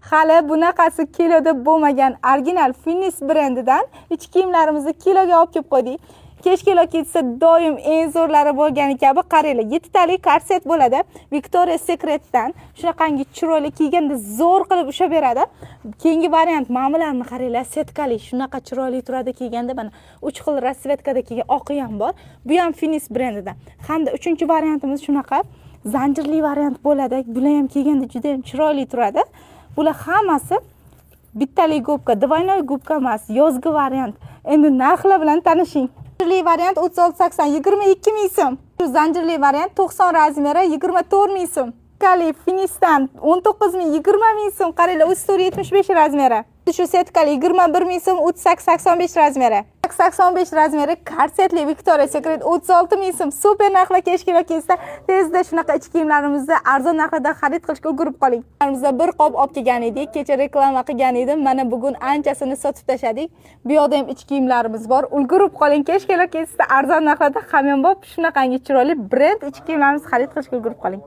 Hali bunaqasi kiloda bo'lmagan original Finis brendidan ichki kiyimlarimizni kiloga olib kelib qo'ydik. Kech kilo ketsa doim eng zo'rlari bo'lgani kabi qaranglar, 7 talik korset bo'ladi. Victoria's Secret'dan shunaqangi chiroyli kiyganda zo'r qilib ushlab beradi. Keyingi variant ma'mularni qaranglar, setkali, shunaqa chiroyli turadi kiyganda. Mana 3 xil rasvetkada kiygan oqi ham bor. Bu ham Finis brendidan. Hamda 3-variantimiz shunaqa zanjirli variant bo'ladi. Bular ham kiyganda juda ham chiroyli turadi. Bular hammasi bittalik gubka, двойной gubka emas, yozgi variant. Endi narxlar bilan tanishing. Zanjirli variant 36.80 22 ming so'm. Shu zanjirli variant 90 razmeri 24 ming so'm. Setkali Finisdan 19 ming 20 ming so'm. Qaranglar, 75 razmeri. Shu setkali 21 ming so'm, 85 razmeri. 85 razmeri korsetli Victoria's Secret 36 ming so'm. Super narxlar kechkilar kelsa, tezda shunaqa ichki kiyimlarimizni arzon narxlarda xarid qilishga ulgurib qoling. Bizda bir qop olib kelgan edik, kecha reklama qilgan edim. Mana bugun anchasini sotib tashladik. Bu yoqda ham ichki kiyimlarimiz bor. Ulgurib qoling, kechkilar kelsa arzon narxlarda hamon bor. Shunaqangi chiroyli brend ichki kiyimlarimizni xarid qilishga ulgurib qoling.